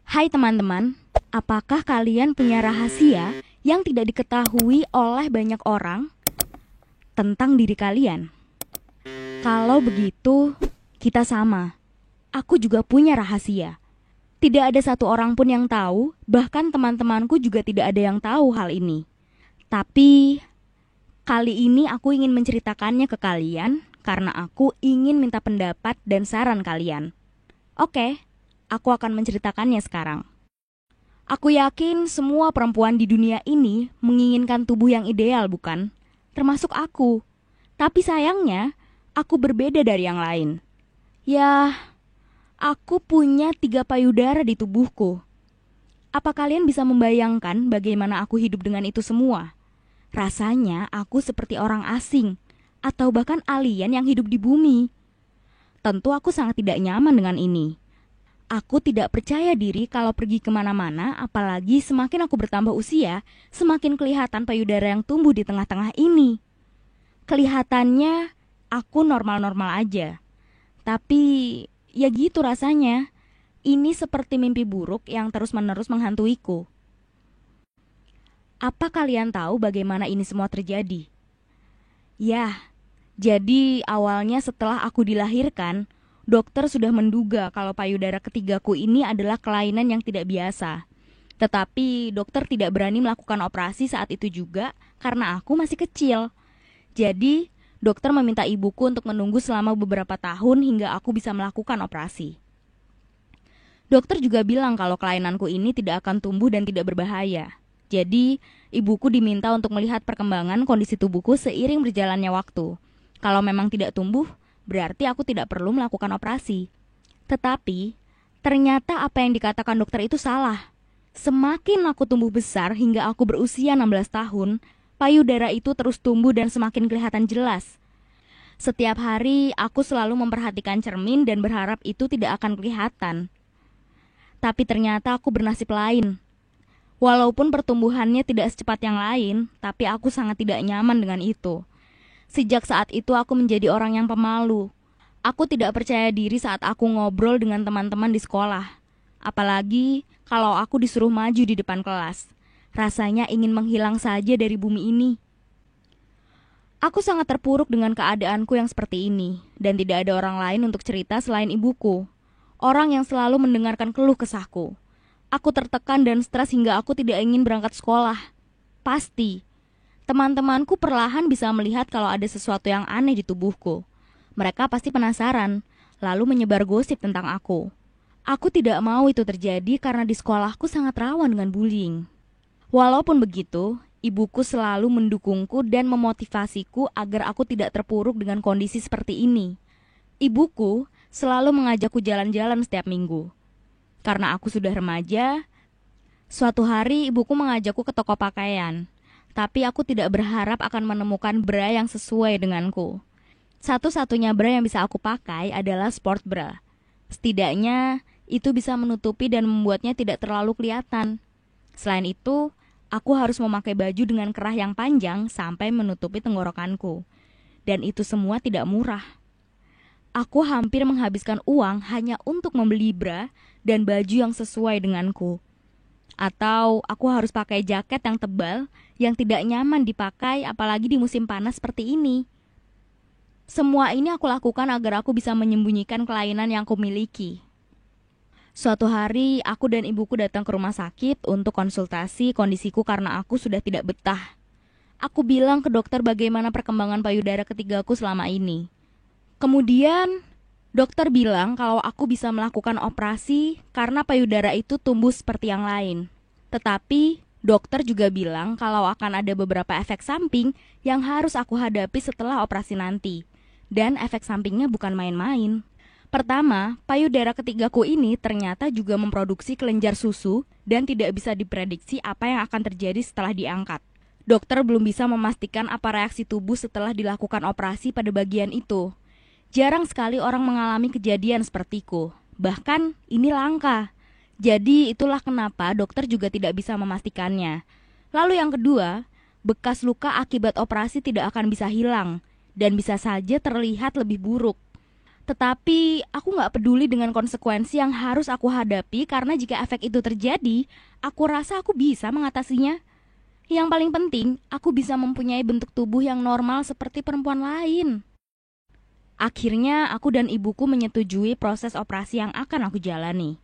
Hai teman-teman, apakah kalian punya rahasia yang tidak diketahui oleh banyak orang tentang diri kalian? Kalau begitu, kita sama. Aku juga punya rahasia. Tidak ada satu orang pun yang tahu, bahkan teman-temanku juga tidak ada yang tahu hal ini. Tapi, kali ini aku ingin menceritakannya ke kalian karena aku ingin minta pendapat dan saran kalian. Oke, aku akan menceritakannya sekarang. Aku yakin semua perempuan di dunia ini menginginkan tubuh yang ideal, bukan? Termasuk aku. Tapi sayangnya, aku berbeda dari yang lain. Ya, aku punya 3 payudara di tubuhku. Apa kalian bisa membayangkan bagaimana aku hidup dengan itu semua? Rasanya aku seperti orang asing, atau bahkan alien yang hidup di bumi. Tentu aku sangat tidak nyaman dengan ini. Aku tidak percaya diri kalau pergi kemana-mana, apalagi semakin aku bertambah usia, semakin kelihatan payudara yang tumbuh di tengah-tengah ini. Kelihatannya aku normal-normal aja. Tapi ya gitu rasanya. Ini seperti mimpi buruk yang terus-menerus menghantuiku. Apa kalian tahu bagaimana ini semua terjadi? Ya, jadi awalnya setelah aku dilahirkan, dokter sudah menduga kalau payudara ketigaku ini adalah kelainan yang tidak biasa. Tetapi dokter tidak berani melakukan operasi saat itu juga karena aku masih kecil. Jadi, dokter meminta ibuku untuk menunggu selama beberapa tahun hingga aku bisa melakukan operasi. Dokter juga bilang kalau kelainanku ini tidak akan tumbuh dan tidak berbahaya. Jadi, ibuku diminta untuk melihat perkembangan kondisi tubuhku seiring berjalannya waktu. Kalau memang tidak tumbuh, berarti aku tidak perlu melakukan operasi. Tetapi, ternyata apa yang dikatakan dokter itu salah. Semakin aku tumbuh besar hingga aku berusia 16 tahun, payudara itu terus tumbuh dan semakin kelihatan jelas. Setiap hari, aku selalu memperhatikan cermin dan berharap itu tidak akan kelihatan. Tapi ternyata aku bernasib lain. Walaupun pertumbuhannya tidak secepat yang lain, tapi aku sangat tidak nyaman dengan itu. Sejak saat itu aku menjadi orang yang pemalu. Aku tidak percaya diri saat aku ngobrol dengan teman-teman di sekolah. Apalagi kalau aku disuruh maju di depan kelas. Rasanya ingin menghilang saja dari bumi ini. Aku sangat terpuruk dengan keadaanku yang seperti ini, dan tidak ada orang lain untuk cerita selain ibuku. Orang yang selalu mendengarkan keluh kesahku. Aku tertekan dan stres hingga aku tidak ingin berangkat sekolah. Pasti, teman-temanku perlahan bisa melihat kalau ada sesuatu yang aneh di tubuhku. Mereka pasti penasaran, lalu menyebar gosip tentang aku. Aku tidak mau itu terjadi karena di sekolahku sangat rawan dengan bullying. Walaupun begitu, ibuku selalu mendukungku dan memotivasiku agar aku tidak terpuruk dengan kondisi seperti ini. Ibuku selalu mengajakku jalan-jalan setiap minggu. Karena aku sudah remaja, suatu hari ibuku mengajakku ke toko pakaian. Tapi aku tidak berharap akan menemukan bra yang sesuai denganku. Satu-satunya bra yang bisa aku pakai adalah sport bra. Setidaknya, itu bisa menutupi dan membuatnya tidak terlalu kelihatan. Selain itu, aku harus memakai baju dengan kerah yang panjang sampai menutupi tenggorokanku. Dan itu semua tidak murah. Aku hampir menghabiskan uang hanya untuk membeli bra dan baju yang sesuai denganku. Atau aku harus pakai jaket yang tebal yang tidak nyaman dipakai apalagi di musim panas seperti ini. Semua ini aku lakukan agar aku bisa menyembunyikan kelainan yang aku miliki. Suatu hari aku dan ibuku datang ke rumah sakit untuk konsultasi kondisiku karena aku sudah tidak betah. Aku bilang ke dokter bagaimana perkembangan payudara ketigaku selama ini. Kemudian, dokter bilang kalau aku bisa melakukan operasi karena payudara itu tumbuh seperti yang lain. Tetapi, dokter juga bilang kalau akan ada beberapa efek samping yang harus aku hadapi setelah operasi nanti. Dan efek sampingnya bukan main-main. Pertama, payudara ketigaku ini ternyata juga memproduksi kelenjar susu dan tidak bisa diprediksi apa yang akan terjadi setelah diangkat. Dokter belum bisa memastikan apa reaksi tubuh setelah dilakukan operasi pada bagian itu. Jarang sekali orang mengalami kejadian sepertiku. Bahkan ini langka. Jadi itulah kenapa dokter juga tidak bisa memastikannya. Lalu yang kedua, bekas luka akibat operasi tidak akan bisa hilang dan bisa saja terlihat lebih buruk. Tetapi aku nggak peduli dengan konsekuensi yang harus aku hadapi karena jika efek itu terjadi, aku rasa aku bisa mengatasinya. Yang paling penting, aku bisa mempunyai bentuk tubuh yang normal seperti perempuan lain. Akhirnya, aku dan ibuku menyetujui proses operasi yang akan aku jalani.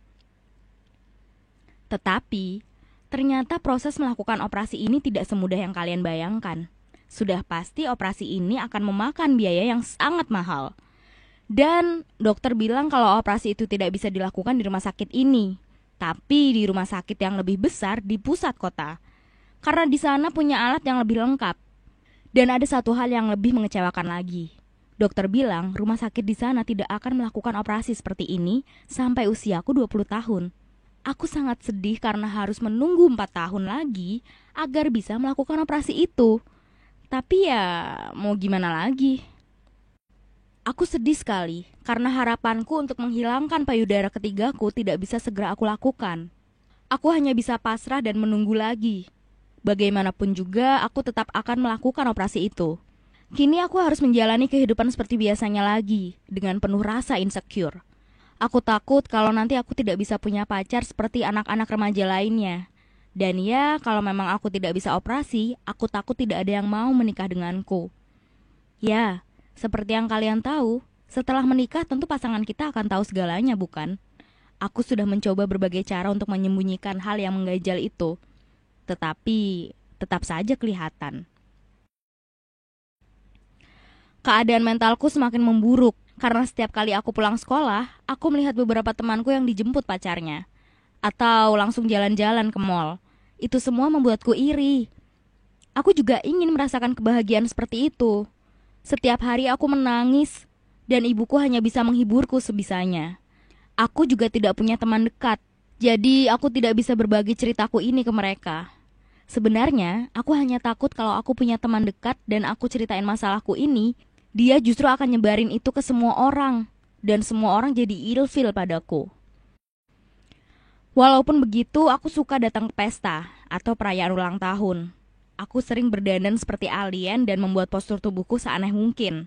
Tetapi, ternyata proses melakukan operasi ini tidak semudah yang kalian bayangkan. Sudah pasti operasi ini akan memakan biaya yang sangat mahal. Dan dokter bilang kalau operasi itu tidak bisa dilakukan di rumah sakit ini, tapi di rumah sakit yang lebih besar di pusat kota. Karena di sana punya alat yang lebih lengkap. Dan ada satu hal yang lebih mengecewakan lagi. Dokter bilang rumah sakit di sana tidak akan melakukan operasi seperti ini sampai usiaku 20 tahun. Aku sangat sedih karena harus menunggu 4 tahun lagi agar bisa melakukan operasi itu. Tapi ya mau gimana lagi? Aku sedih sekali karena harapanku untuk menghilangkan payudara ketigaku tidak bisa segera aku lakukan. Aku hanya bisa pasrah dan menunggu lagi. Bagaimanapun juga aku tetap akan melakukan operasi itu. Kini aku harus menjalani kehidupan seperti biasanya lagi, dengan penuh rasa insecure. Aku takut kalau nanti aku tidak bisa punya pacar seperti anak-anak remaja lainnya. Dan ya, kalau memang aku tidak bisa operasi, aku takut tidak ada yang mau menikah denganku. Ya, seperti yang kalian tahu, setelah menikah tentu pasangan kita akan tahu segalanya, bukan? Aku sudah mencoba berbagai cara untuk menyembunyikan hal yang mengganjal itu. Tetapi, tetap saja kelihatan. Keadaan mentalku semakin memburuk, karena setiap kali aku pulang sekolah, aku melihat beberapa temanku yang dijemput pacarnya. Atau langsung jalan-jalan ke mall. Itu semua membuatku iri. Aku juga ingin merasakan kebahagiaan seperti itu. Setiap hari aku menangis, dan ibuku hanya bisa menghiburku sebisanya. Aku juga tidak punya teman dekat, jadi aku tidak bisa berbagi ceritaku ini ke mereka. Sebenarnya, aku hanya takut kalau aku punya teman dekat dan aku ceritain masalahku ini, dia justru akan nyebarin itu ke semua orang, dan semua orang jadi ilfil padaku. Walaupun begitu, aku suka datang ke pesta atau perayaan ulang tahun. Aku sering berdandan seperti alien dan membuat postur tubuhku seaneh mungkin.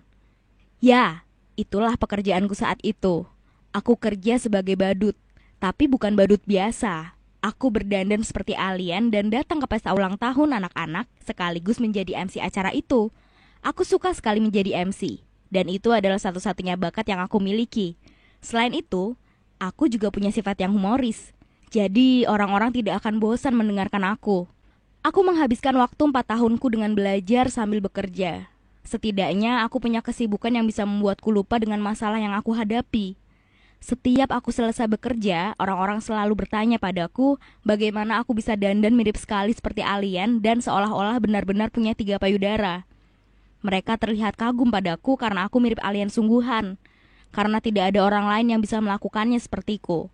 Ya, itulah pekerjaanku saat itu. Aku kerja sebagai badut, tapi bukan badut biasa. Aku berdandan seperti alien dan datang ke pesta ulang tahun anak-anak sekaligus menjadi MC acara itu. Aku suka sekali menjadi MC, dan itu adalah satu-satunya bakat yang aku miliki. Selain itu, aku juga punya sifat yang humoris. Jadi orang-orang tidak akan bosan mendengarkan aku. Aku menghabiskan waktu 4 tahunku dengan belajar sambil bekerja. Setidaknya aku punya kesibukan yang bisa membuatku lupa dengan masalah yang aku hadapi. Setiap aku selesai bekerja, orang-orang selalu bertanya padaku bagaimana aku bisa dandan mirip sekali seperti alien dan seolah-olah benar-benar punya 3 payudara. Mereka terlihat kagum padaku karena aku mirip alien sungguhan, karena tidak ada orang lain yang bisa melakukannya sepertiku.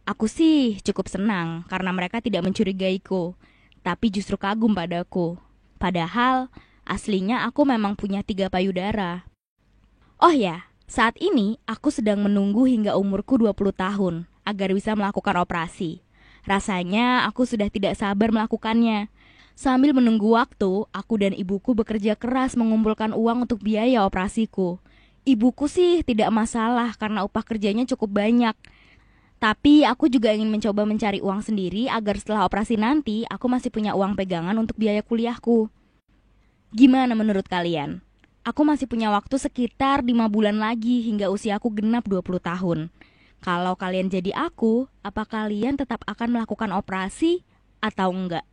Aku sih cukup senang karena mereka tidak mencurigaiku, tapi justru kagum padaku. Padahal, aslinya aku memang punya 3 payudara. Oh ya, saat ini aku sedang menunggu hingga umurku 20 tahun agar bisa melakukan operasi. Rasanya aku sudah tidak sabar melakukannya. Sambil menunggu waktu, aku dan ibuku bekerja keras mengumpulkan uang untuk biaya operasiku. Ibuku sih tidak masalah karena upah kerjanya cukup banyak. Tapi aku juga ingin mencoba mencari uang sendiri agar setelah operasi nanti aku masih punya uang pegangan untuk biaya kuliahku. Gimana menurut kalian? Aku masih punya waktu sekitar 5 bulan lagi hingga usiaku genap 20 tahun. Kalau kalian jadi aku, apa kalian tetap akan melakukan operasi atau enggak?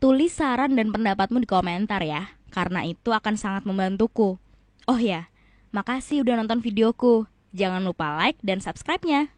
Tulis saran dan pendapatmu di komentar ya, karena itu akan sangat membantuku. Oh ya, makasih udah nonton videoku. Jangan lupa like dan subscribe-nya.